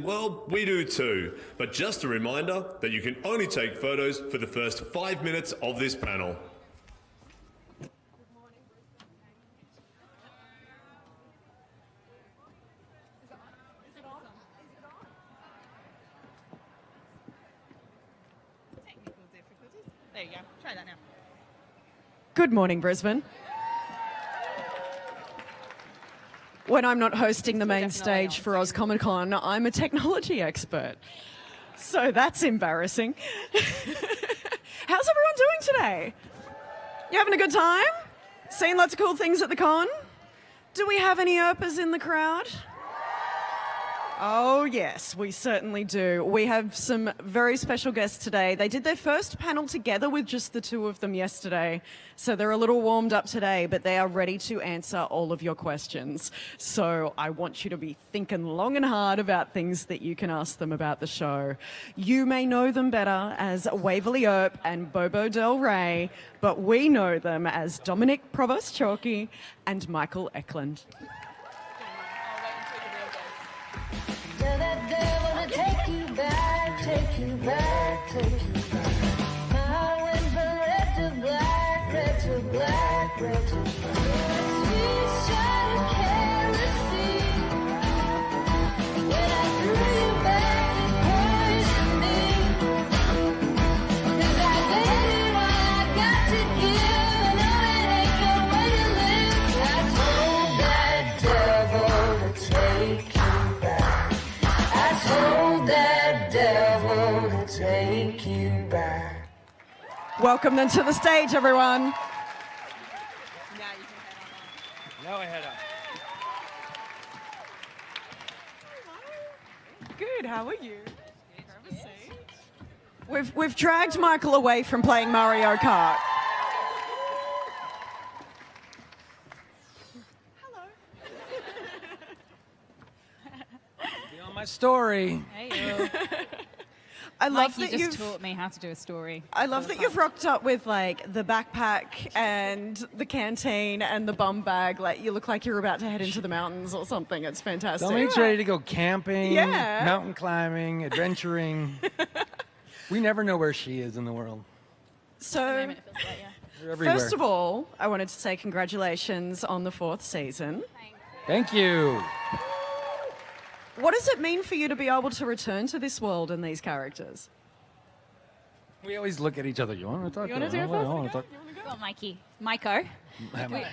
Well, we do too, but just a reminder that you can only take photos for the first 5 minutes of this panel. Technical difficulties. There you go. Try that now. Good morning, Brisbane. When I'm not hosting the main stage for Oz Comic Con, I'm a technology expert. So that's embarrassing. How's everyone doing today? You having a good time? Seeing lots of cool things at the con? Do we have any Earpers in the crowd? Oh, yes, we certainly do. We have some very special guests today. They did their first panel together with just the two of them yesterday, so they're a little warmed up today, but they are ready to answer all of your questions. So I want you to be thinking long and hard about things that you can ask them about the show. You may know them better as Waverly Earp and Bobo Del Rey, but we know them as Dominique, Provost-Chalkley, and Michael Eklund. Tell that devil to take you back, take you back, take you back. I went from red to black, red to black, red to black. Sweet shot of kerosene. When I threw you back, it poisoned me. 'Cause I gave you all I got to give, and know it ain't no way to live. I told that devil to take you back. I told that devil to take you back. Welcome them to the stage, everyone. Now you can head on. Now I head up. Good, how are you? Have a seat. We've dragged Michael away from playing Mario Kart. Hello. Be on my story. Hey, I love Mike, you that just you've taught me how to do a story. I love that you've rocked up with like the backpack and the canteen and the bum bag. Like you look like you're about to head into the mountains or something. It's fantastic. Dominique's ready to go camping, Yeah. mountain climbing, adventuring. We never know where she is in the world. So, It feels like, yeah. We're everywhere. first of all, I wanted to say congratulations on the 4th season. Thank you. What does it mean for you to be able to return to this world and these characters? We always look at each other. You want to talk? You wanna do it I wanna talk. Go on, Mikey. Miko.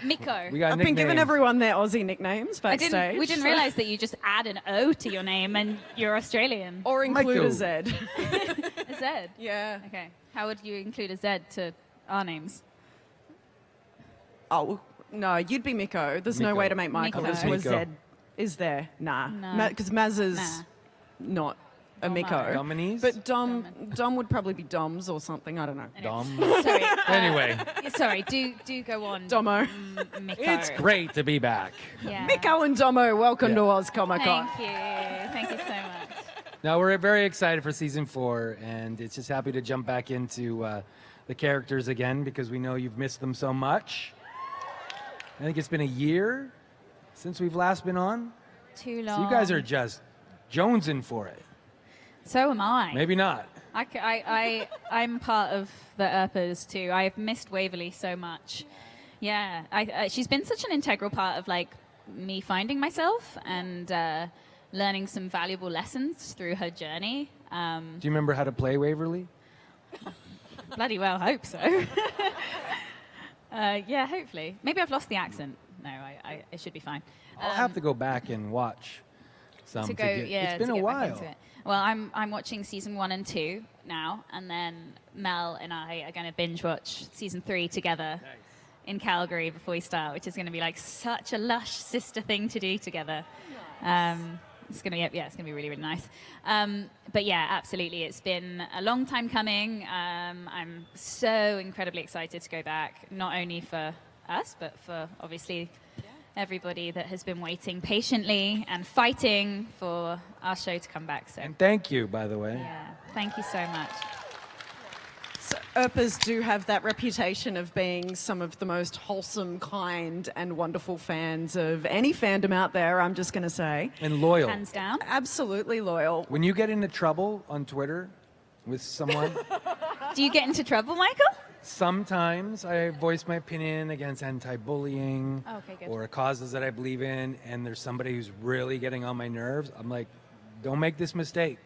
Miko. We got I've been giving nicknames. everyone their Aussie nicknames I backstage. we didn't realize that you just add an O to your name and you're Australian. Or include Michael. a Z. A Z. Yeah. Okay. How would you include a Z to our names? Oh, no, you'd be Miko. There's no Miko. way to make Michael Miko. into a Miko. Z. Is there? Nah. No. Because Maz is Nah. not a Domo. Miko. Dominique? But Dom would probably be Doms or something. I don't know. Dom. Sorry. Anyway, Sorry. Do go on. Domo. Miko. it's great to be back. Yeah. Miko and Domo, welcome to Oz Comic Con. Thank you. Thank you so much. Now we're very excited for season 4, and it's just happy to jump back into the characters again because we know you've missed them so much. I think it's been a year since we've last been on. Too long. So you guys are just jonesing for it. So am I. Maybe not. I'm part of the Earpers too. I've missed Waverly so much. Yeah, she's been such an integral part of like me finding myself and learning some valuable lessons through her journey. Do you remember how to play Waverly? Bloody well, hope so. Yeah, hopefully. Maybe I've lost the accent. No, it should be fine. I'll have to go back and watch some. To go, get, yeah, it's been to a get back while. into it. Well, I'm watching season 1 and 2 now, and then Mel and I are going to binge watch season 3 together in Calgary before we start, which is going to be like such a lush sister thing to do together. It's going to be, it's going to be really, really nice. But yeah, absolutely. It's been a long time coming. I'm so incredibly excited to go back, not only for us, but for obviously everybody that has been waiting patiently and fighting for our show to come back. So And thank you, by the way. yeah, thank you so much. So, Earpers do have that reputation of being some of the most wholesome, kind, and wonderful fans of any fandom out there, I'm just going to say. And loyal. Hands down. Absolutely loyal. When you get into trouble on Twitter with someone, Do you get into trouble, Michael? sometimes I voice my opinion against anti-bullying Oh, okay, good. or causes that I believe in, and there's somebody who's really getting on my nerves. I'm like, don't make this mistake.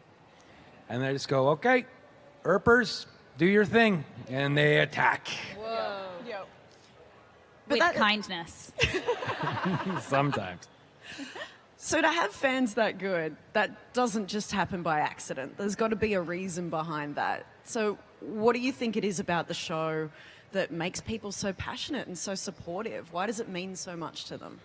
And I just go, okay, Earpers, do your thing. And they attack. Yep. With that- kindness. Sometimes. So to have fans that good, that doesn't just happen by accident. There's got to be a reason behind that. So what do you think it is about the show that makes people so passionate and so supportive? Why does it mean so much to them?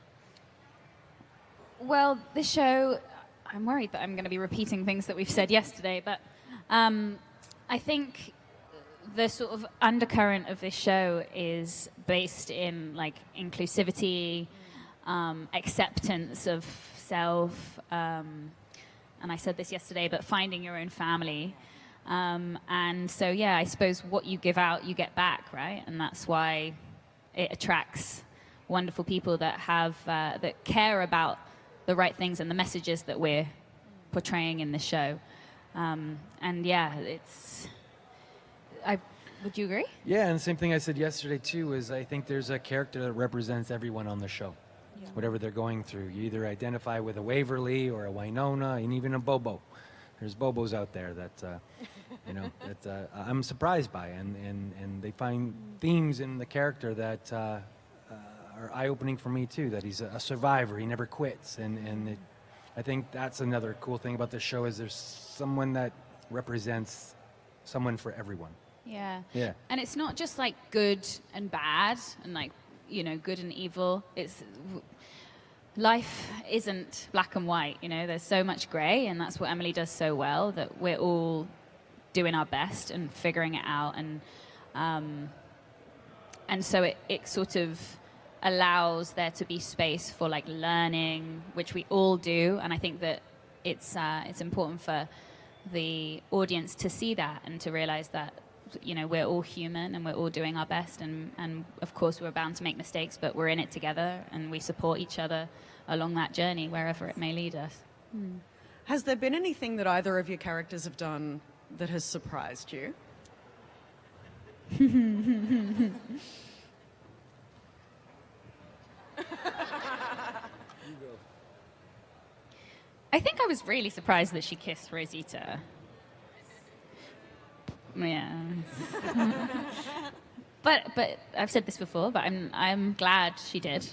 Well, the show, I'm worried that I'm going to be repeating things that we've said yesterday, but I think the sort of undercurrent of this show is based in like inclusivity, acceptance of self, and I said this yesterday, but finding your own family. And so, yeah, I suppose what you give out, you get back, right? And that's why it attracts wonderful people that have that care about the right things and the messages that we're portraying in the show. And yeah, would you agree? Yeah, and the same thing I said yesterday too is I think there's a character that represents everyone on the show. Yeah. Whatever they're going through. You either identify with a Waverly or a Winona and even a Bobo. There's Bobos out there that I'm surprised by, and they find themes in the character that are eye-opening for me too. That he's a survivor, he never quits, I think that's another cool thing about the show is there's someone that represents someone for everyone. Yeah. Yeah. And it's not just like good and bad and like, good and evil. Life isn't black and white, there's so much gray, and that's what Emily does so well, that we're all doing our best and figuring it out. And so it sort of allows there to be space for like learning, which we all do. And I think that it's important for the audience to see that and to realize that we're all human and we're all doing our best, and of course we're bound to make mistakes, but we're in it together and we support each other along that journey wherever it may lead us. Has there been anything that either of your characters have done that has surprised you? I think I was really surprised that she kissed Rosita. Yeah. But I've said this before, but I'm glad she did.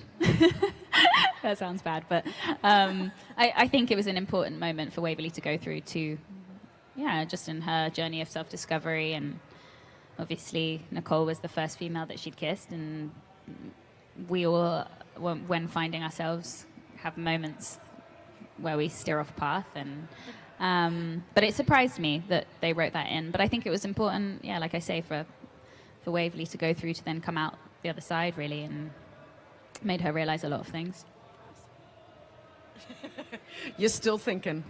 That sounds bad, but I think it was an important moment for Waverly to go through just in her journey of self-discovery. And obviously Nicole was the first female that she'd kissed, and we all, when finding ourselves, have moments where we steer off path. But it surprised me that they wrote that in. But I think it was important, like I say, for Waverly to go through to then come out the other side, really, and made her realize a lot of things. You're still thinking.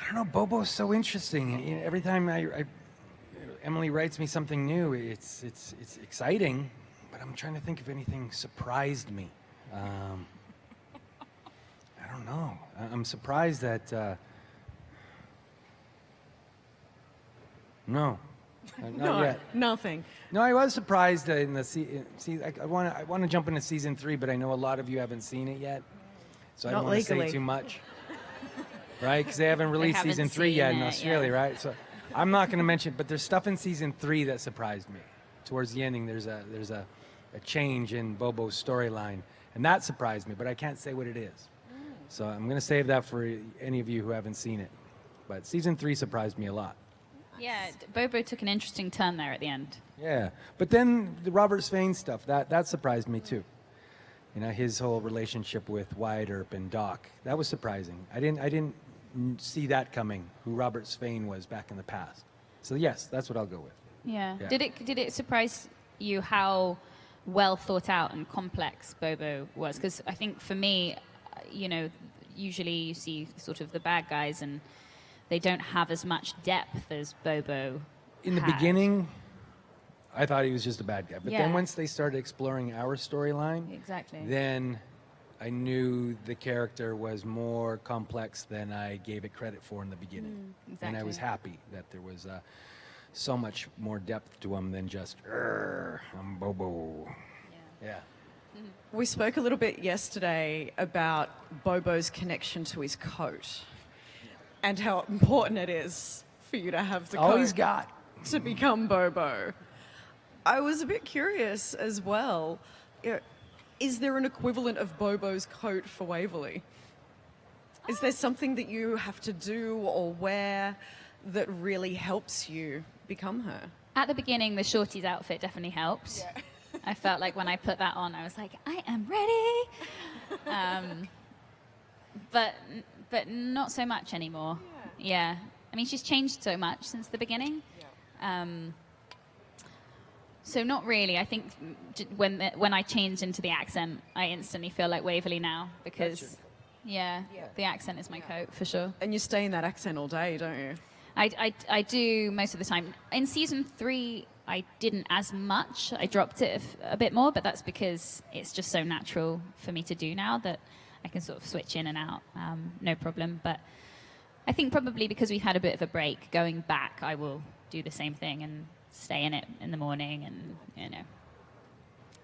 I don't know, Bobo's so interesting. Every time Emily writes me something new, it's exciting, but I'm trying to think if anything surprised me. I don't know. I'm surprised that no. Not yet. Nothing. No, I was surprised in the I want to jump into season 3, but I know a lot of you haven't seen it yet, so I don't want to say too much, right? Because they haven't released haven't season 3 yet in seen it, Australia, yeah. right? So I'm not going to mention, but there's stuff in season 3 that surprised me. Towards the ending, there's a change in Bobo's storyline, and that surprised me, but I can't say what it is. So I'm going to save that for any of you who haven't seen it. But season 3 surprised me a lot. Yeah, Bobo took an interesting turn there at the end. Yeah, but then the Robert Svane stuff, that surprised me too. His whole relationship with Wyatt Earp and Doc, that was surprising. I didn't see that coming, who Robert Svane was back in the past. So yes, that's what I'll go with. Yeah. Yeah. Did it surprise you how well thought out and complex Bobo was? Because I think for me, usually you see sort of the bad guys and they don't have as much depth as Bobo In the had. beginning, I thought he was just a bad guy. But then Yeah. once they started exploring our storyline, Exactly. then I knew the character was more complex than I gave it credit for in the beginning. And I was exactly. happy that there was so much more depth to him than just, I'm Bobo. Yeah. We spoke a little bit yesterday about Bobo's connection to his coat and how important it is for you to have the All coat he's got. to become Bobo. I was a bit curious as well. Is there an equivalent of Bobo's coat for Waverley? Is there something that you have to do or wear that really helps you become her? At the beginning, the shorties outfit definitely helped. I felt like when I put that on, I was like, I am ready. But not so much anymore. Yeah. I mean, she's changed so much since the beginning. So not really. I think when I changed into the accent, I instantly feel like Waverley now because, the accent is my coat for sure. And you stay in that accent all day, don't you? I do most of the time. In season 3, I didn't as much. I dropped it a bit more, but that's because it's just so natural for me to do now that I can sort of switch in and out, no problem. But I think probably because we've had a bit of a break, going back, I will do the same thing and stay in it in the morning and,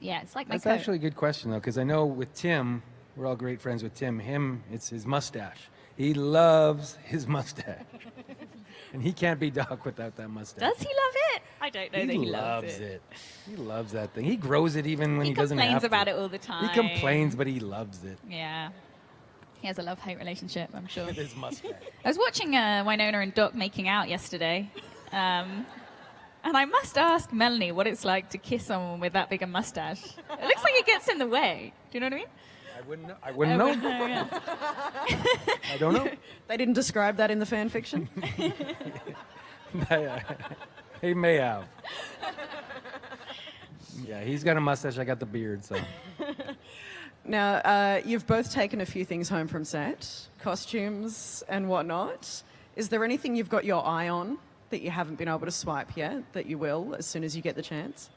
Yeah, it's like my That's coat. actually a good question, though, because I know with Tim, we're all great friends with Tim. It's his mustache. He loves his mustache. And he can't be Doc without that mustache. Does he love it? I don't know that he loves it. He loves that thing. He grows it even when he doesn't have complains to. about it all the time. He complains, but he loves it. Yeah. He has a love-hate relationship, I'm sure. With his mustache. I was watching Winona and Doc making out yesterday. And I must ask Melanie what it's like to kiss someone with that big a mustache. It looks like it gets in the way. Do you know what I mean? I wouldn't know. Yeah. I don't know. They didn't describe that in the fan fiction. He may have. Yeah, he's got a mustache. I got the beard, so. Now, you've both taken a few things home from set, costumes and whatnot. Is there anything you've got your eye on that you haven't been able to swipe yet, that you will as soon as you get the chance?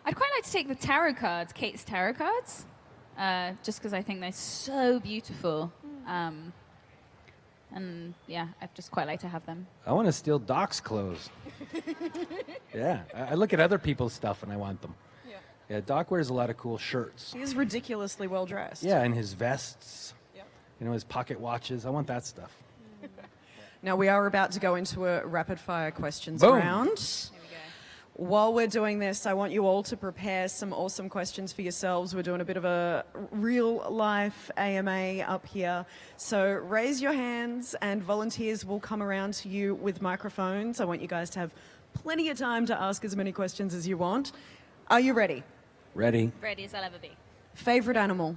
I'd quite like to take the tarot cards, Kate's tarot cards, just because I think they're so beautiful. And yeah, I'd just quite like to have them. I want to steal Doc's clothes. Yeah, I look at other people's stuff and I want them. Yeah, Doc wears a lot of cool shirts. He is ridiculously well dressed. Yeah, and his vests. You know, his pocket watches. I want that stuff. Now, we are about to go into a rapid fire questions Boom. round. Here we go. While we're doing this, I want you all to prepare some awesome questions for yourselves. We're doing a bit of a real life AMA up here. So raise your hands and volunteers will come around to you with microphones. I want you guys to have plenty of time to ask as many questions as you want. Are you ready? Ready? Ready as I'll ever be. Favorite animal?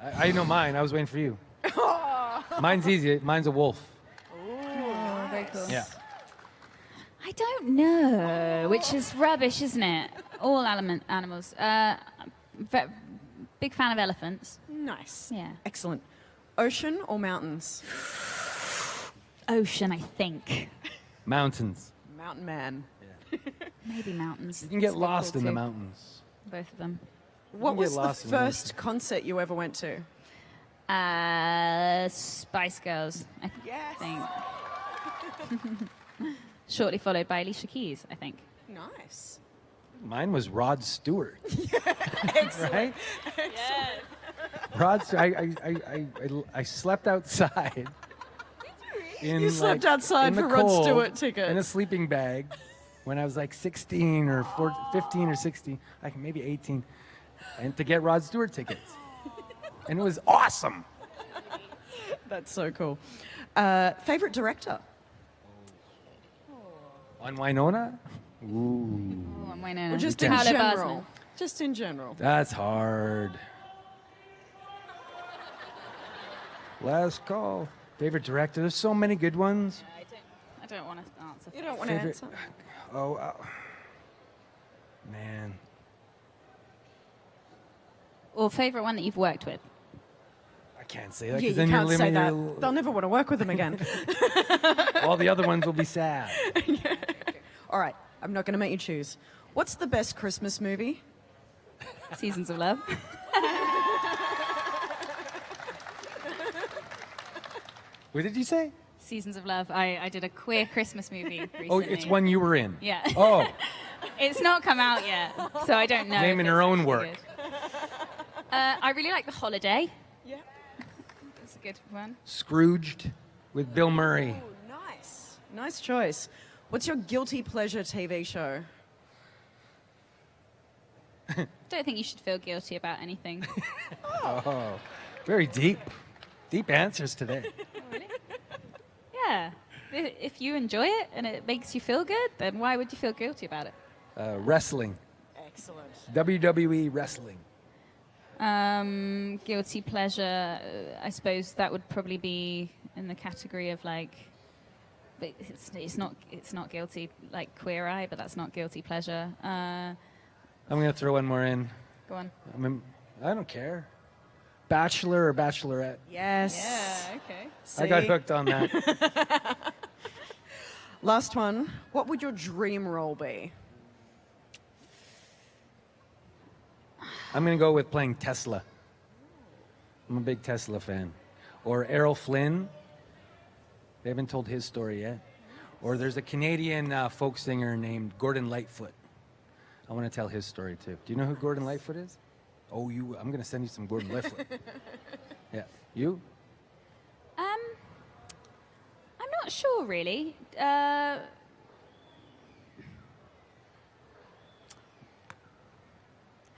I know mine. I was waiting for you. Mine's easy. Mine's a wolf. Oh, very cool. Yeah. I don't know, which is rubbish, isn't it? All animals. Big fan of elephants. Nice. Yeah. Excellent. Ocean or mountains? Ocean, I think. Mountains. Mountain man. Maybe mountains. You can get It's lost cool in the too. mountains. Both of them. What get was the lost in the first concert you ever went to? Spice Girls, I Yes. think. Shortly followed by Alicia Keys, I think. Nice. Mine was Rod Stewart. Excellent. Right? Yes. Rod Stewart. I slept outside. You slept outside in the for Rod cold Stewart tickets. in a sleeping bag when I was like 16 or 15 or 16, like maybe 18, and to get Rod Stewart tickets. And it was awesome. That's so cool. Favorite director? On Winona? Ooh, Oh, I'm Winona. Or just You in can. Paolo general? Bosman. Just in general. that's hard. Last call. Favorite director? There's so many good ones. I don't want to answer. You don't want to Favorite- answer? Oh, man. Or favorite one that you've worked with? I can't say that Yeah, because you then you're can't say limiting that. your... They'll never want to work with them again. All the other ones will be sad. All right, I'm not going to make you choose. What's the best Christmas movie? Seasons of Love. What did you say? Seasons of Love. I did a queer Christmas movie recently. Oh, it's one you were in. Yeah. Oh, It's not come out yet, so I don't know. Naming if her it's own actually work. good. I really like The Holiday. Yeah. That's a good one. Scrooged with Bill Murray. Oh, nice. Nice choice. What's your guilty pleasure TV show? Don't think you should feel guilty about anything. Oh, very deep. Deep answers today. Yeah. If you enjoy it and it makes you feel good, then why would you feel guilty about it? Wrestling. Excellent. WWE wrestling. Guilty pleasure, I suppose that would probably be in the category of like, but it's not guilty like Queer Eye, but that's not guilty pleasure. I'm going to throw one more in. Go on. I don't care. Bachelor or Bachelorette. Yes. Yeah. Okay. I got See? hooked on that. Last one. What would your dream role be? I'm going to go with playing Tesla. I'm a big Tesla fan. Or Errol Flynn. They haven't told his story yet. Or there's a Canadian folk singer named Gordon Lightfoot. I want to tell his story too. Do you know who Gordon Lightfoot is? Oh, you! I'm going to send you some Gordon Lightfoot. Yeah. You? I'm not sure really. I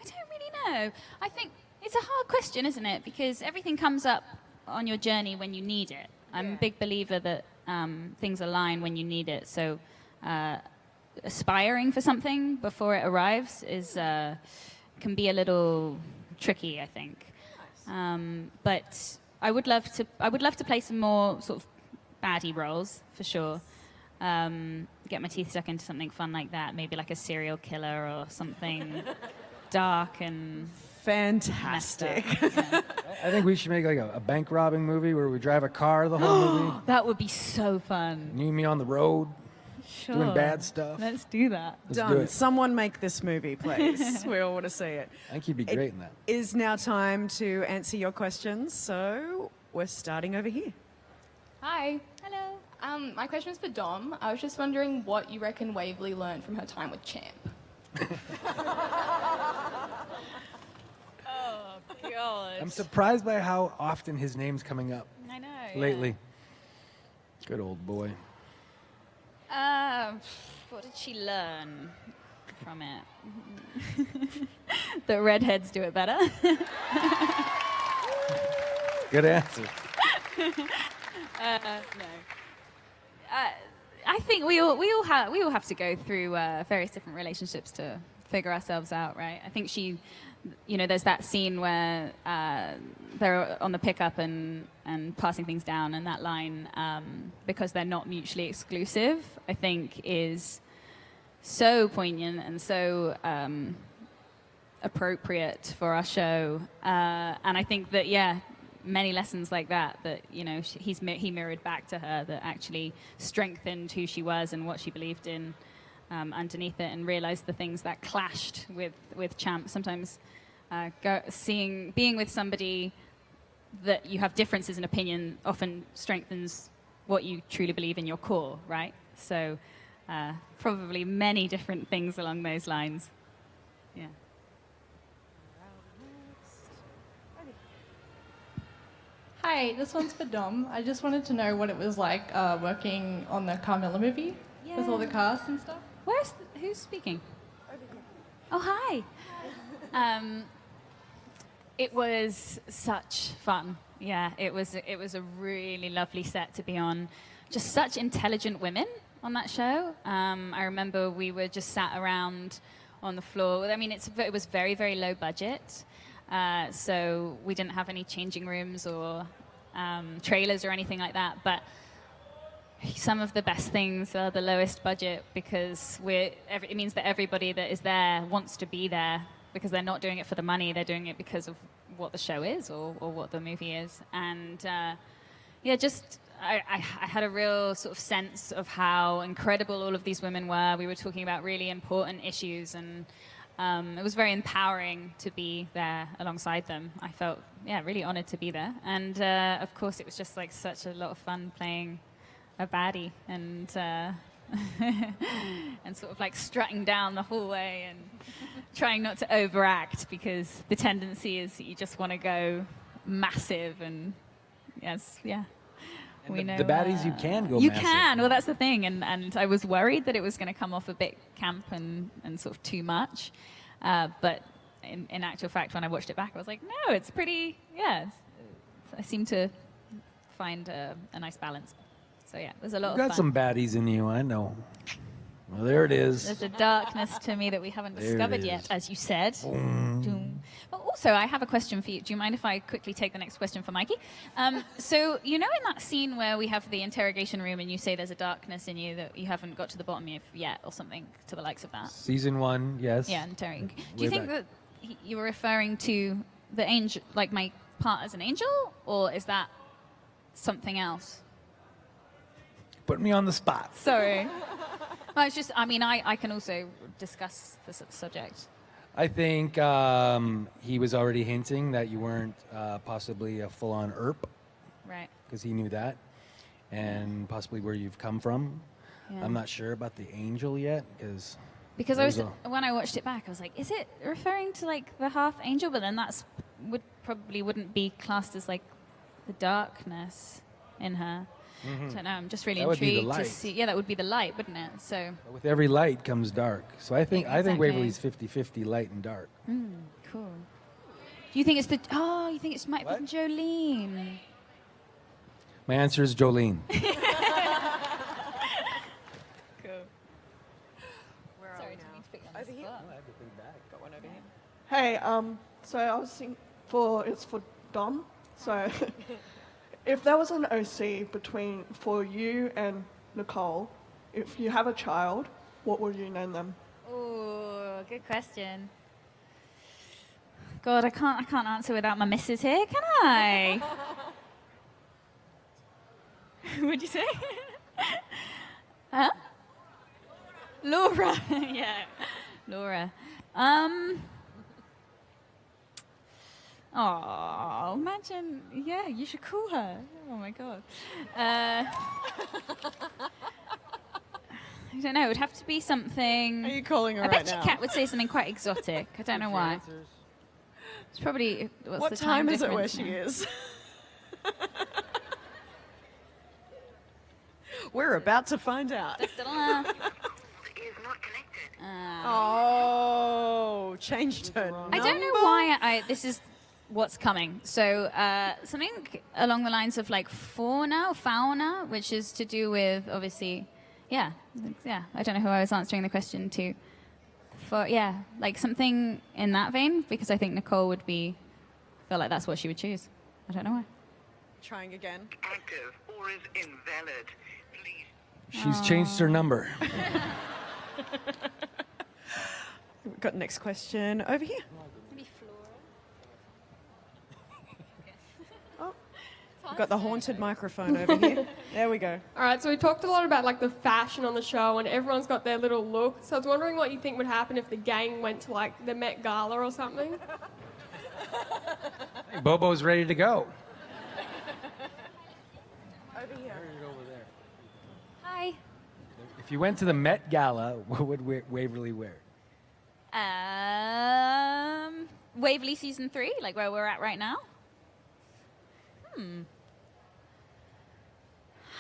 don't really know. I think it's a hard question, isn't it? Because everything comes up on your journey when you need it. I'm a big believer that things align when you need it. So aspiring for something before it arrives is can be a little tricky, I think. But I would love to play some more sort of baddie roles for sure. Get my teeth stuck into something fun like that, maybe like a serial killer or something dark and Fantastic. messed up. Yeah. I think we should make like a bank robbing movie where we drive a car the whole movie. That would be so fun. You and me on the road, Sure. doing bad stuff. Let's do that. Let's do Done. it. Someone make this movie, please. We all want to see it. I think you'd be great in that. It is now time to answer your questions, so we're starting over here. Hi. Hello. My question is for Dom. I was just wondering what you reckon Waverly learned from her time with Champ. Oh God. I'm surprised by how often his name's coming up I know. lately. Good old boy. What did she learn from it? That redheads do it better. Good answer. No. I think we all have to go through various different relationships to figure ourselves out, right? I think she, there's that scene where they're on the pickup and passing things down, and that line, because they're not mutually exclusive, I think is so poignant and so appropriate for our show. And I think that, many lessons like that he mirrored back to her that actually strengthened who she was and what she believed in underneath it, and realized the things that clashed with Champ. Sometimes being with somebody that you have differences in opinion often strengthens what you truly believe in your core, right? So probably many different things along those lines. Yeah. Hi, this one's for Dom. I just wanted to know what it was like working on the Carmilla movie with all the cast and stuff. Who's speaking? Oh, hi. It was such fun. Yeah, it was a really lovely set to be on. Just such intelligent women on that show. I remember we were just sat around on the floor. I mean, it was very, very low budget. So we didn't have any changing rooms or trailers or anything like that. But some of the best things are the lowest budget, because it means that everybody that is there wants to be there, because they're not doing it for the money. They're doing it because of what the show is or what the movie is. And yeah, just I had a real sort of sense of how incredible all of these women were. We were talking about really important issues, and it was very empowering to be there alongside them. I felt, really honored to be there. And of course, it was just like such a lot of fun playing a baddie and and sort of like strutting down the hallway and trying not to overact, because the tendency is that you just want to go massive. And we know the baddies you can go you massive. can. Well, that's the thing. And I was worried that it was going to come off a bit camp and sort of too much. But in actual fact, when I watched it back, I was like, no, it's pretty, I seem to find a nice balance. So yeah, there's a lot You of got fun. some baddies in you, I know. Well, there it is. There's a darkness to me that we haven't There it discovered is. yet, as you said. Doom. But also, I have a question for you. Do you mind if I quickly take the next question for Mikey? So, you know, in that scene where we have the interrogation room and you say there's a darkness in you that you haven't got to the bottom of yet, or something to the likes of that? Season 1, yes. Yeah, interrogation. Do Way you think back. that you were referring to the angel, like my part as an angel, or is that something else? Put me on the spot. Sorry. Well, it's just, I mean, I can also discuss this subject. I think he was already hinting that you weren't possibly a full-on ERP, Right. because he knew that, and possibly where you've come from. Yeah. I'm not sure about the angel yet, Because those are- when I watched it back, I was like, is it referring to like the half angel? But then that's wouldn't be classed as like the darkness in her. I don't know. I'm just really That would be the intrigued to light. see. Yeah, that would be the light, wouldn't it? So with every light comes dark. So I think Exactly. Waverly's 50-50 light and dark. cool. Do you think it's the? Oh, you think it might What? be Jolene? My answer is Jolene. Cool. Where are Sorry, we didn't now? mean to put you on the Over here? spot. Got one over here. Hey, so I was thinking it's for Dom. So if there was an OC for you and Nicole, if you have a child, what would you name them? Oh, good question. God, I can't answer without my missus here, can I? What'd you say? Huh? Laura. Yeah, Laura. Oh, imagine. Yeah, you should call her. Oh my God. I don't know. It would have to be something. Are you calling her I right bet now? you Kat would say something quite exotic. I don't know why. It's probably what's What the time is it where difference she now? is? We're about to find out. Da-da-da. Oh, changed her. I don't know why this is what's coming. So something along the lines of like fauna, which is to do with obviously, yeah. I don't know who I was answering the question to. Like something in that vein, because I think Nicole would feel like that's what she would choose. I don't know why. Trying again. Active or is invalid. Please. She's changed her number. We've got next question over here. Maybe Flora. We've got the haunted microphone over here. There we go. All right, so we talked a lot about like the fashion on the show, and everyone's got their little look. So I was wondering what you think would happen if the gang went to like the Met Gala or something. Hey, Bobo's ready to go. Over here. Hi. If you went to the Met Gala, what would Waverly wear? Waverly season 3, like where we're at right now.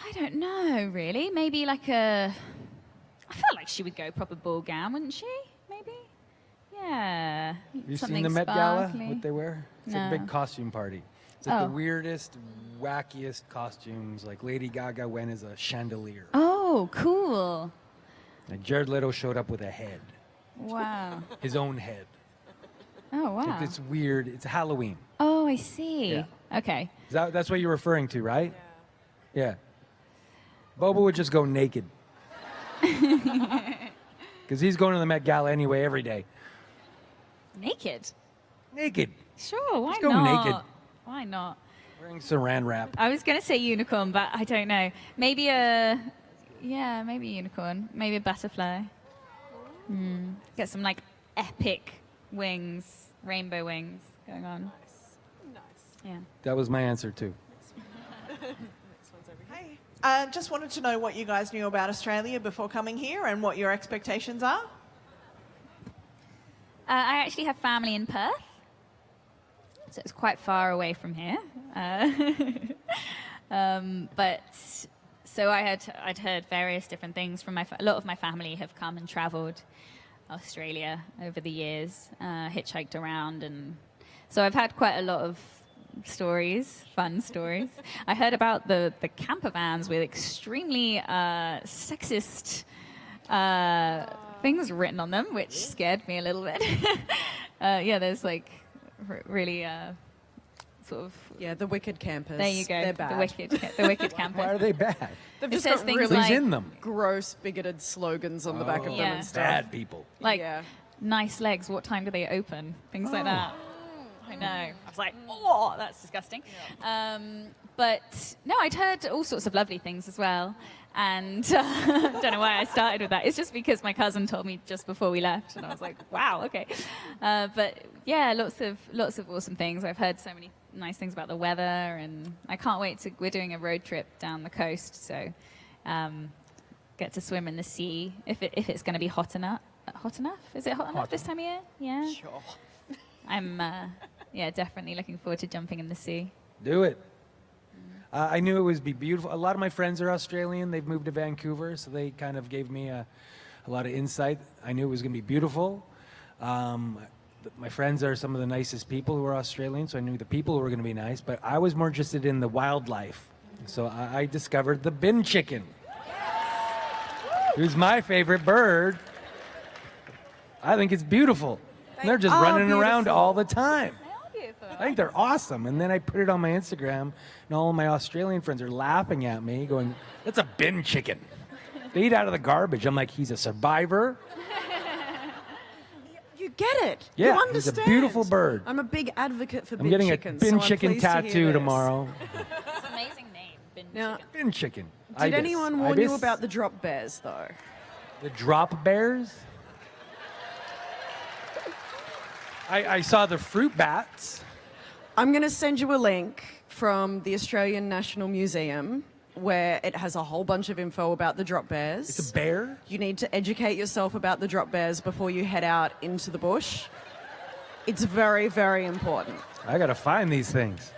I don't know, really. Maybe like I felt like she would go proper ball gown, wouldn't she? Maybe. Yeah. Have you Something seen the Met Gala? sparkly. What they wear? It's No. a big costume party. It's like Oh. the weirdest, wackiest costumes. Like Lady Gaga went as a chandelier. Oh, cool. And Jared Leto showed up with a head, Wow. his own head. Oh, wow. It's weird. It's Halloween. Oh, I see. Yeah. Okay. That's what you're referring to, right? Yeah. Bobo would just go naked. Because he's going to the Met Gala anyway every day. Naked. Naked. Sure, why Just go not? naked. Why not? Wearing saran wrap. I was going to say unicorn, but I don't know. Maybe maybe a unicorn. Maybe a butterfly. Get some like epic wings, rainbow wings going on. Nice. Yeah. That was my answer too. Just wanted to know what you guys knew about Australia before coming here and what your expectations are. I actually have family in Perth, so it's quite far away from here. But so I'd heard various different things from a lot of my family have come and travelled Australia over the years, hitchhiked around, and so I've had quite a lot of fun stories. I heard about the camper vans with extremely sexist things written on them, which scared me a little bit. There's like really sort of... Yeah, the wicked campers. There you go. They're bad. The wicked campers. Why are they bad? They've It just says got things really like- Who's in them? gross, bigoted slogans on the back of them Yeah. and stuff. Bad people. Like, Yeah. nice legs, what time do they open? Things like that. I know. I was like, oh, that's disgusting. But no, I'd heard all sorts of lovely things as well. And I don't know why I started with that. It's just because my cousin told me just before we left. And I was like, wow, okay. But yeah, lots of awesome things. I've heard so many nice things about the weather. And I can't wait we're doing a road trip down the coast. So get to swim in the sea if it's going to be hot enough. Hot enough? Is it hot enough this time of year? Yeah. Sure. I'm definitely looking forward to jumping in the sea. Do it. I knew it would be beautiful. A lot of my friends are Australian. They've moved to Vancouver, so they kind of gave me a lot of insight. I knew it was going to be beautiful. My friends are some of the nicest people who are Australian, so I knew the people were going to be nice. But I was more interested in the wildlife. So I discovered the bin chicken. Who's my favorite bird. I think it's beautiful. And they're just running around all the time. I think they're awesome. And then I put it on my Instagram, and all of my Australian friends are laughing at me, going, that's a bin chicken. They eat out of the garbage. I'm like, he's a survivor. You get it. Yeah, you he's a understand. beautiful bird. I'm a big advocate for I'm bin getting chickens. a bin so I'm chicken pleased to hear tattoo this. tomorrow. It's an amazing name, bin Now, chicken. Bin chicken. did Ibis. anyone warn you Ibis? about the drop bears, though? The drop bears? I saw the fruit bats. I'm going to send you a link from the Australian National Museum where it has a whole bunch of info about the drop bears. It's a bear? You need to educate yourself about the drop bears before you head out into the bush. It's very, very important. I got to find these things.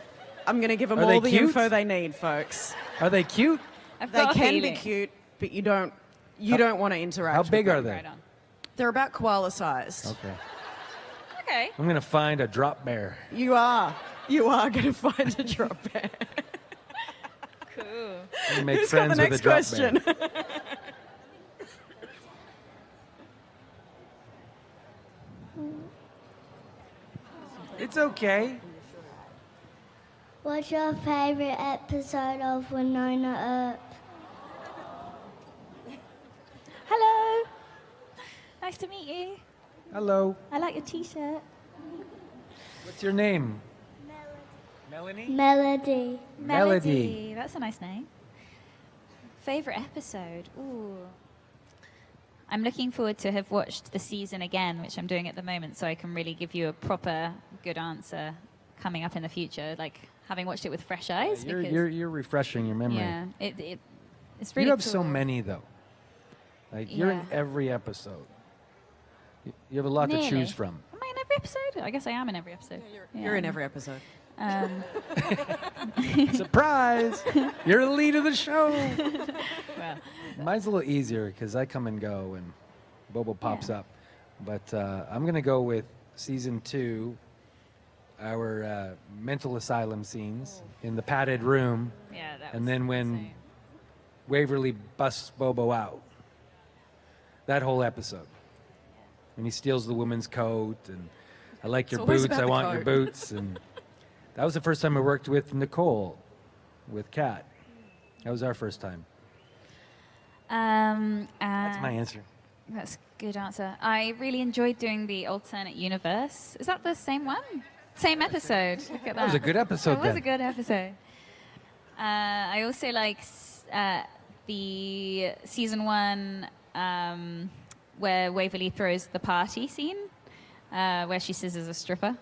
I'm going to give them Are they all the cute? info they need, folks. Are they cute? I've They got a can be feeling. cute, but you don't want to interact How with big them. are they? Right on. They're about koala-sized. Okay. Okay. I'm going to find a drop bear. You are going to find a drop bear. Cool. I'm gonna make Who's got the friends with a next drop question? bear. It's okay. What's your favourite episode of Winona Earp? Hello. Nice to meet you. Hello. I like your t-shirt. What's your name? Melanie. Melody. Melody. That's a nice name. Favorite episode? Ooh. I'm looking forward to have watched the season again, which I'm doing at the moment, so I can really give you a proper good answer coming up in the future, like having watched it with fresh eyes. because You're refreshing your memory. yeah, it's really You have cool. so many though. Like you're in Yeah. every episode. You have a lot to Nearly. choose from. Am I in every episode? I guess I am in every episode. You're in every episode. Surprise! You're the lead of the show. Well, Mine's a little easier because I come and go and Bobo pops Yeah. up. But I'm going to go with season 2, our mental asylum scenes in the padded room. yeah, that And was then when insane. Waverly busts Bobo out. That whole episode. When he steals the woman's coat and I like your always boots, about I the want your coat. boots. And that was the first time I worked with Nicole, with Kat. That was our first time. That's my answer. That's a good answer. I really enjoyed doing the alternate universe. Is that the same one? Same episode. Look at that. That was a good episode It was then. a good episode. I also like the season 1 where Waverly throws the party scene, where she scissors a stripper.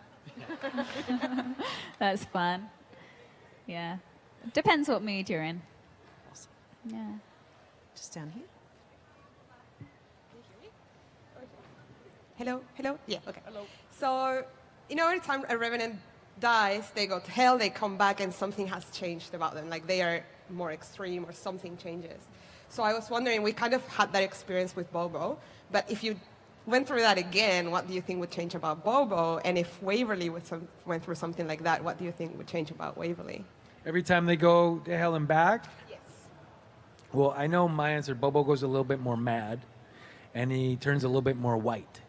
That's fun. Yeah. Depends what mood you're in. Awesome. Yeah. Just down here. Hello, hello. Yeah, okay. Hello. So, every time a revenant dies, they go to hell, they come back, and something has changed about them. Like they are more extreme or something changes. So I was wondering, we kind of had that experience with Bobo, but if you went through that again, what do you think would change about Bobo? And if Waverly went through something like that, what do you think would change about Waverly? Every time they go to hell and back? Yes. Well, I know my answer. Bobo goes a little bit more mad, and he turns a little bit more white.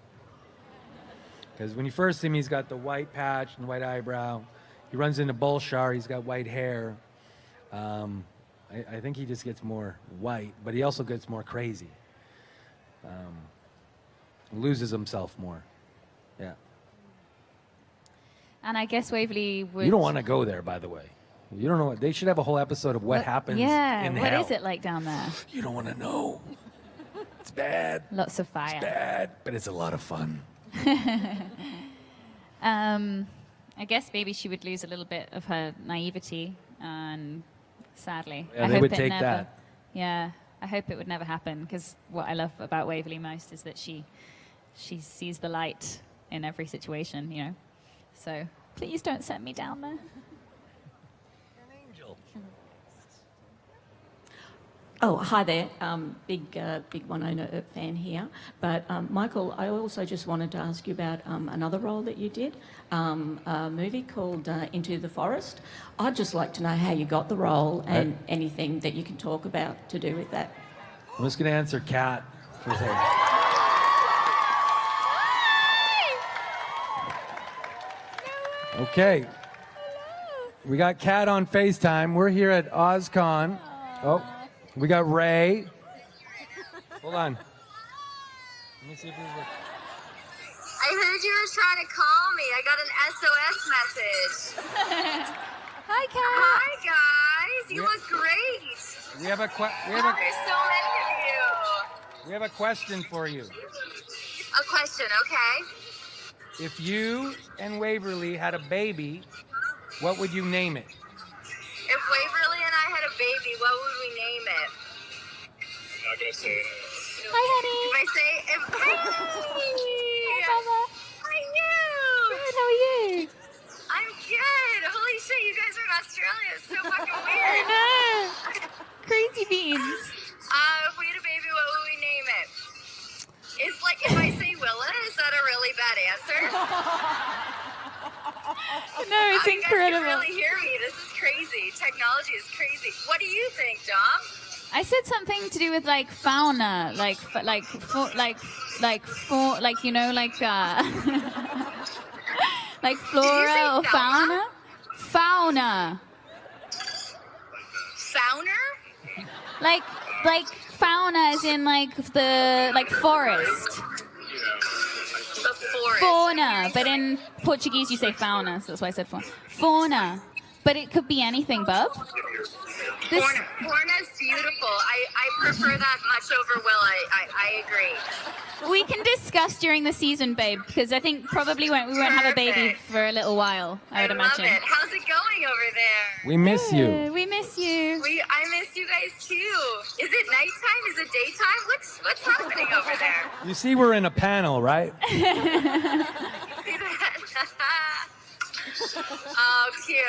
Because when you first see him, he's got the white patch and white eyebrow. He runs into Bolshar, he's got white hair. I think he just gets more white, but he also gets more crazy. Loses himself more. Yeah. And I guess Waverly would... You don't want to go there, by the way. You don't know what... They should have a whole episode of what happens in hell. What is it like down there? You don't want to know. It's bad. Lots of fire. It's bad, but it's a lot of fun. I guess maybe she would lose a little bit of her naivety, and sadly, Yeah, I they hope would it take never, that. Yeah, I hope it would never happen, because what I love about Waverly most is that she sees the light in every situation, So please don't send me down there. Oh, hi there. Big Winona fan here. But Michael, I also just wanted to ask you about another role that you did, a movie called Into the Forest. I'd just like to know how you got the role and anything that you can talk about to do with that. I'm just going to answer Kat for a second. Okay. We got Kat on FaceTime. We're here at OzCon. Oh, we got Ray. Hold on. Let me see if this works. I heard you were trying to call me. I got an SOS message. Hi, Kat. Hi, guys. You look great. We have a There's so many of you. we have a question for you. A question, okay? If you and Waverly had a baby, what would you name it? If Waverly and I had a baby, what would we name it? I'm not going to say it. Hi, honey. If I say, Hey! Hi, you. Good, how are you? I'm good. Holy shit, you guys are in Australia. It's so fucking weird. I know. Crazy beans. If we had a baby, what would we name it? It's like if I say Willa, is that a really bad answer? No, it's incredible. You guys can really hear me. This is crazy. Technology is crazy. What do you think, Dom? I said something to do with like fauna, like like flora or fauna. Fauna. Fauner? Like fauna as in like the forest. The forest. Fauna, but in Portuguese you say fauna, so that's why I said fauna. Fauna. But it could be anything, bub. Fauna is beautiful. I prefer that much over Will. I agree. We can discuss during the season, babe, because I think probably we won't have a baby for a little while, I would imagine. Love it. How's it going over there? We miss you. We miss you. I miss you guys too. Is it nighttime? Is it daytime? What's happening over there? You see we're in a panel, right? See that? Oh, cute.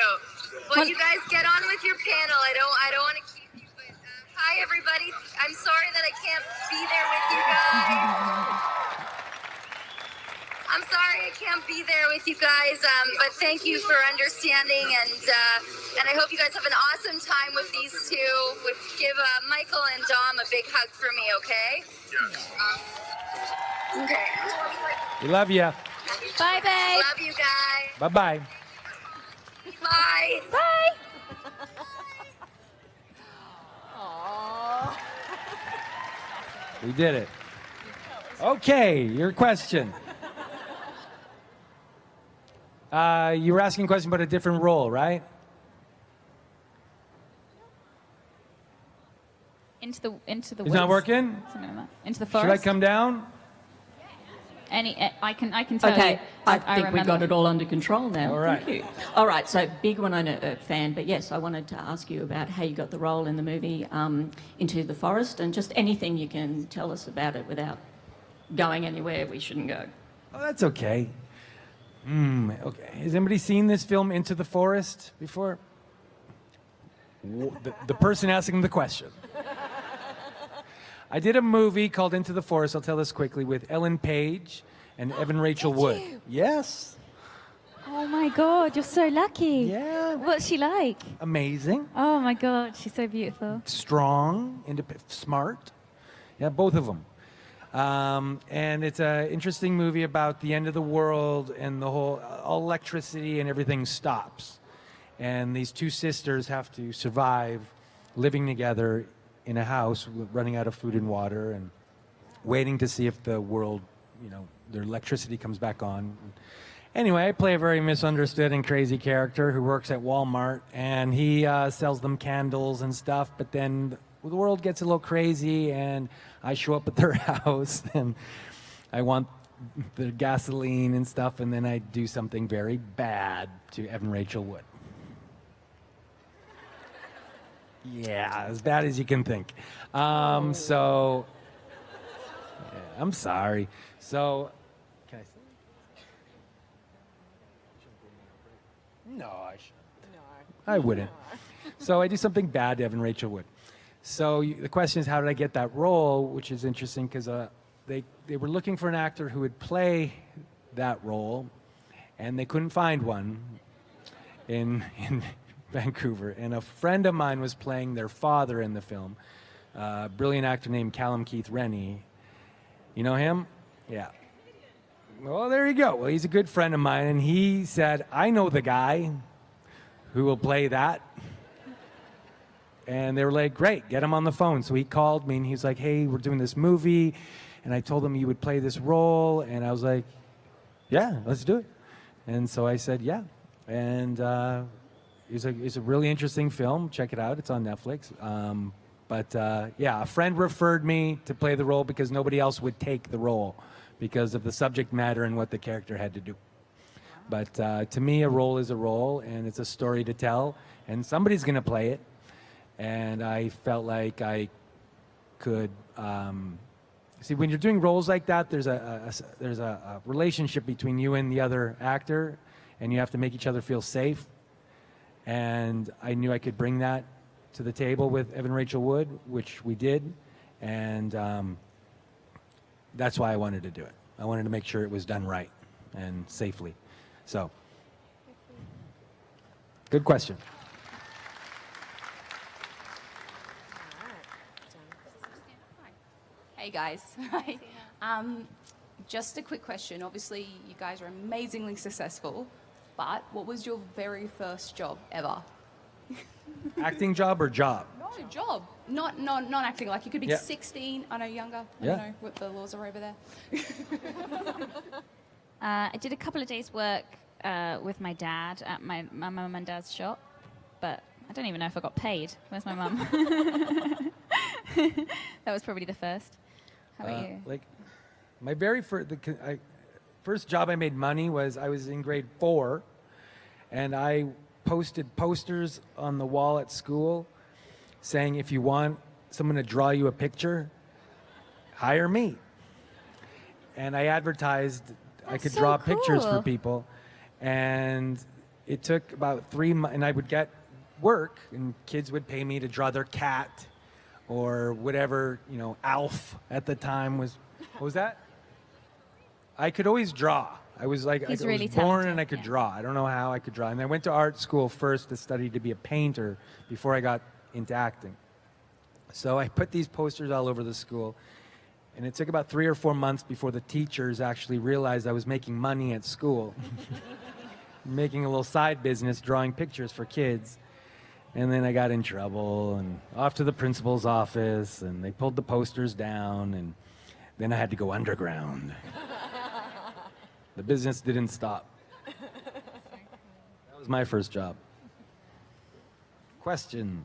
Well, you guys get on with your panel. I don't want to keep you, but hi everybody. I'm sorry that I can't be there with you guys. I'm sorry I can't be there with you guys, but thank you for understanding, and I hope you guys have an awesome time with these two. Give Michael and Dom a big hug for me, okay? Yeah. Okay. We love you. Bye, babe. Love you guys. Bye-bye. Bye. Bye. We did it. Okay, your question. You were asking a question about a different role, right? Into the It's woods. not working? Something like that. Into the Should forest. I come down? I can tell Okay, you. I think we got remember. it all under control now. All right. Thank you. All right, so big Winona Earp fan, but yes, I wanted to ask you about how you got the role in the movie Into the Forest, and just anything you can tell us about it without going anywhere we shouldn't go. Oh, that's okay. Okay. Has anybody seen this film, Into the Forest, before? The person asking the question. I did a movie called Into the Forest, I'll tell this quickly, with Ellen Page and Evan Rachel Wood. Yes. Oh my God, you're so lucky. Yeah. What's she like? Amazing. Oh my God, she's so beautiful. Strong, smart. Yeah, both of them. And it's an interesting movie about the end of the world and the whole all electricity and everything stops. And these two sisters have to survive living together in a house, running out of food and water and waiting to see if the world, their electricity comes back on. Anyway, I play a very misunderstood and crazy character who works at Walmart, and he sells them candles and stuff, but then the world gets a little crazy, and I show up at their house, and I want the gasoline and stuff, and then I do something very bad to Evan Rachel Wood. Yeah, as bad as you can think. I'm sorry. So, can I say? No, I shouldn't. No. I wouldn't. So I do something bad to Evan Rachel Wood. So the question is, how did I get that role? Which is interesting because they were looking for an actor who would play that role, and they couldn't find one in Vancouver. And a friend of mine was playing their father in the film, a brilliant actor named Callum Keith Rennie. You know him? Yeah. Well, there you go. Well, he's a good friend of mine, and he said, I know the guy who will play that. And they were like, great, get him on the phone. So he called me, and he's like, hey, we're doing this movie. And I told him you would play this role. And I was like, yeah, let's do it. And so I said, yeah. And it's a really interesting film. Check it out. It's on Netflix. Yeah, a friend referred me to play the role because nobody else would take the role because of the subject matter and what the character had to do. But to me, a role is a role, and it's a story to tell, and somebody's going to play it. And I felt like I could see when you're doing roles like that. There's a relationship between you and the other actor, and you have to make each other feel safe. And I knew I could bring that to the table with Evan Rachel Wood, which we did, and that's why I wanted to do it. I wanted to make sure it was done right and safely. So, good question. Hey guys. Just a quick question. Obviously, you guys are amazingly successful, but what was your very first job ever? Acting job or job? No, job. Not acting. Like you could be 16. I know younger. I don't know what the laws are over there. I did a couple of days' work with my dad at my mum and dad's shop, but I don't even know if I got paid. Where's my mum? That was probably the first. How about you? Like, my very first job I made money was I was in grade 4, and I posted posters on the wall at school saying, if you want someone to draw you a picture, hire me. And I advertised I could draw pictures for people. And it took about 3 months, and I would get work, and kids would pay me to draw their cat or whatever, Alf at the time was. What was that? I could always draw. I was like, I was born and I could draw. I don't know how I could draw. And I went to art school first to study to be a painter before I got into acting. So I put these posters all over the school, and it took about 3 or 4 months before the teachers actually realized I was making money at school, making a little side business drawing pictures for kids. And then I got in trouble and off to the principal's office, and they pulled the posters down, and then I had to go underground. The business didn't stop. was my first job. Question.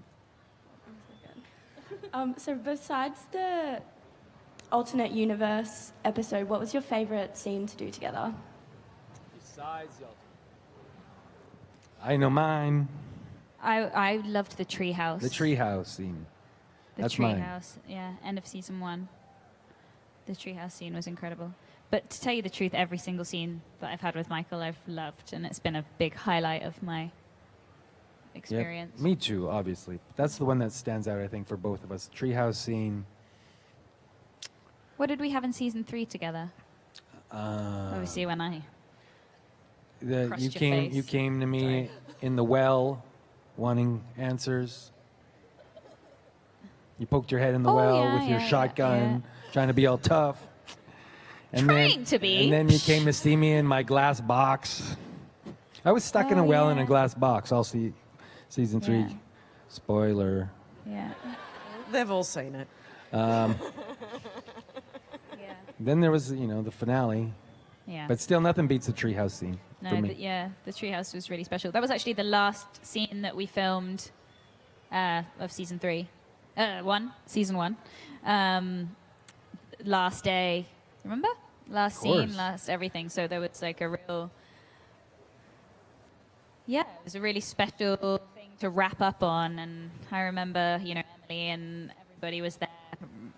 So besides the alternate universe episode, what was your favourite scene to do together? Besides the I know mine. I loved the treehouse. The treehouse scene. That's mine. The treehouse, yeah, end of season 1. The treehouse scene was incredible. But to tell you the truth, every single scene that I've had with Michael, I've loved, and it's been a big highlight of my experience. Yep. Me too, obviously. That's the one that stands out, I think, for both of us. Treehouse scene. What did we have in season 3 together? Obviously, when I crushed your face. You came to me in the well, wanting answers. You poked your head in the well with your shotgun, trying to be all tough. And to be. And then you came to see me in my glass box. I was stuck in a well in a glass box. I'll see season 3. Yeah. Spoiler. Yeah. They've all seen it. Then there was, the finale. Yeah. But still, nothing beats the treehouse scene for me. The treehouse was really special. That was actually the last scene that we filmed of season 3. Season 1. Last day, remember? Last scene, last everything. So there was like a real, it was a really special thing to wrap up on. And I remember, Emily and everybody was there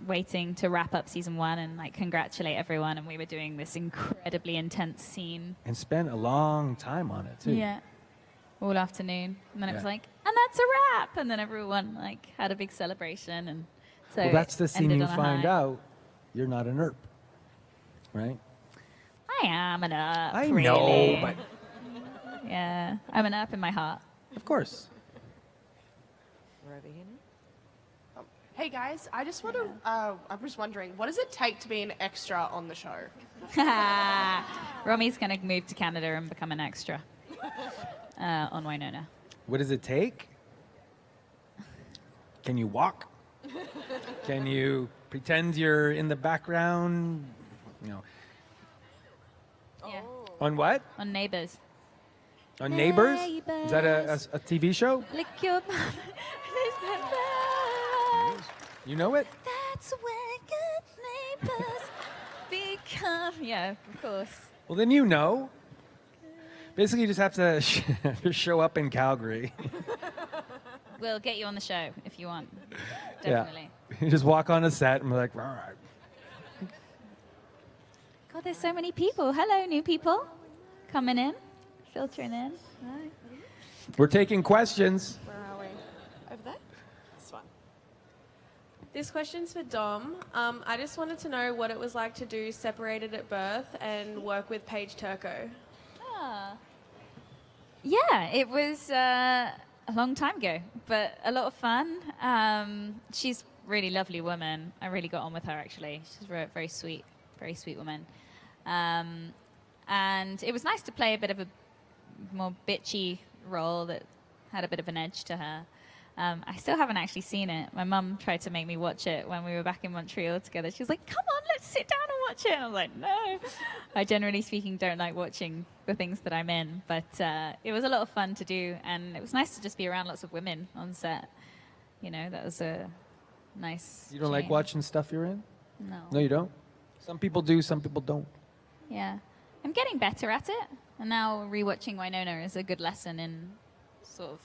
waiting to wrap up season 1 and like congratulate everyone. And we were doing this incredibly intense scene. And spent a long time on it too. Yeah. All afternoon. And then it was like, and that's a wrap. And then everyone like had a big celebration. And so well, that's the scene ended you on a find high. out you're not an ERP, right? I am an up. I really. know, but yeah, I'm an up in my heart. Of course. We're over here now. Hey guys, I just want to. I'm just wondering, what does it take to be an extra on the show? Romy's gonna move to Canada and become an extra on Winona. What does it take? Can you walk? Can you pretend you're in the background? Yeah. On what? On Neighbours. On Neighbours? Is that a TV show? Lick your You know it? That's when good neighbors become. Yeah, of course. Well, then you know. Basically, you just have to show up in Calgary. We'll get you on the show if you want. Definitely. Yeah. You just walk on a set and we're like, all right. God, there's so many people. Hello, new people. Coming in. Filtering in. Right. We're taking questions. Where are we? Over there? This one. This question's for Dom. I just wanted to know what it was like to do Separated at Birth and work with Paige Turco. Yeah, it was a long time ago, but a lot of fun. She's a really lovely woman. I really got on with her, actually. She's a very sweet woman. And it was nice to play a bit of a more bitchy role that had a bit of an edge to her. I still haven't actually seen it. My mum tried to make me watch it when we were back in Montreal together. She was like, come on, let's sit down and watch it. And I was like, no. I generally speaking don't like watching the things that I'm in. But it was a lot of fun to do. And it was nice to just be around lots of women on set. That was a nice You don't like change. watching stuff you're in? No. No, you don't? Some people do, some people don't. Yeah. I'm getting better at it. And now rewatching Winona is a good lesson in sort of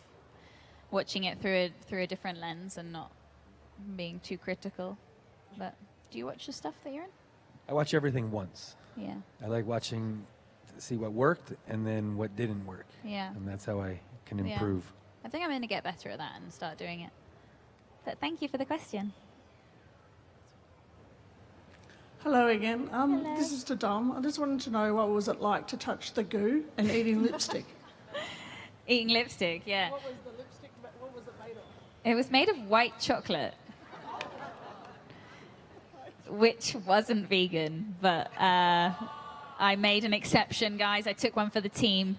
watching it through a different lens and not being too critical. But do you watch the stuff that you're in? I watch everything once. Yeah. I like watching to see what worked and then what didn't work. Yeah. And that's how I can Yeah. improve. I think I'm going to get better at that and start doing it. But thank you for the question. Hello again. This is to Dom. I just wanted to know what was it like to touch the goo and eating lipstick. Eating lipstick, yeah. What was the lipstick? What was it made of? It was made of white chocolate, which wasn't vegan, but I made an exception, guys. I took one for the team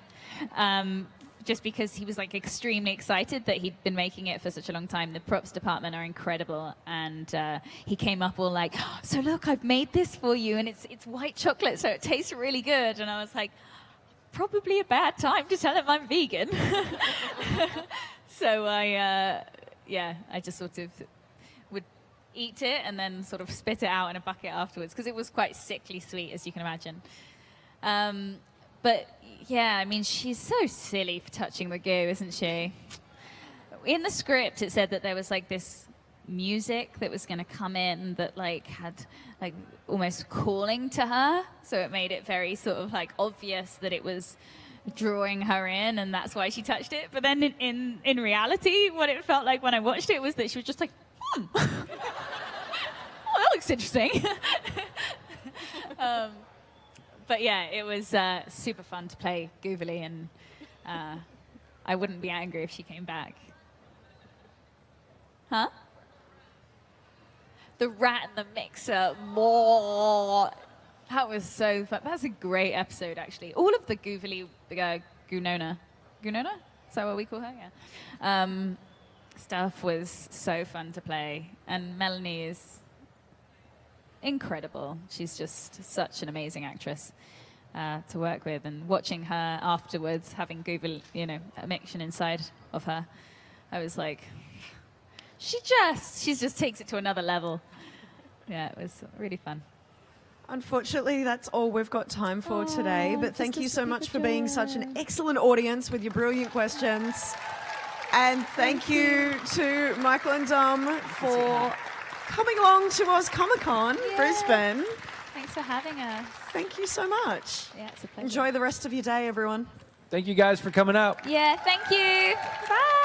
just because he was like extremely excited that he'd been making it for such a long time. The props department are incredible, and he came up all like, so look, I've made this for you, and it's white chocolate, so it tastes really good. And I was like, probably a bad time to tell him I'm vegan. So I just sort of would eat it and then sort of spit it out in a bucket afterwards because it was quite sickly sweet, as you can imagine. But yeah, I mean, she's so silly for touching the goo, isn't she? In the script, it said that there was like this music that was going to come in that like had like almost calling to her, so it made it very sort of like obvious that it was drawing her in, and that's why she touched it. But then in reality, what it felt like when I watched it was that she was just like, oh, that looks interesting. But yeah, it was super fun to play Goovily, and I wouldn't be angry if she came back. Huh? The rat and the mixer, more. That was so fun. That's a great episode, actually. All of the Goovily, Gunona? Is that what we call her? Yeah. Stuff was so fun to play. And Melanie is incredible. She's just such an amazing actress to work with. And watching her afterwards, having Goovily, a mixture inside of her, I was like, she just takes it to another level. Yeah, it was really fun. Unfortunately, that's all we've got time for today. But thank you so much for being such an excellent audience with your brilliant questions. And thank you to Michael and Dom for coming along to Oz Comic Con, Brisbane. Thanks for having us. Thank you so much. Yeah, it's a pleasure. Enjoy the rest of your day, everyone. Thank you guys for coming out. Yeah, thank you. Bye.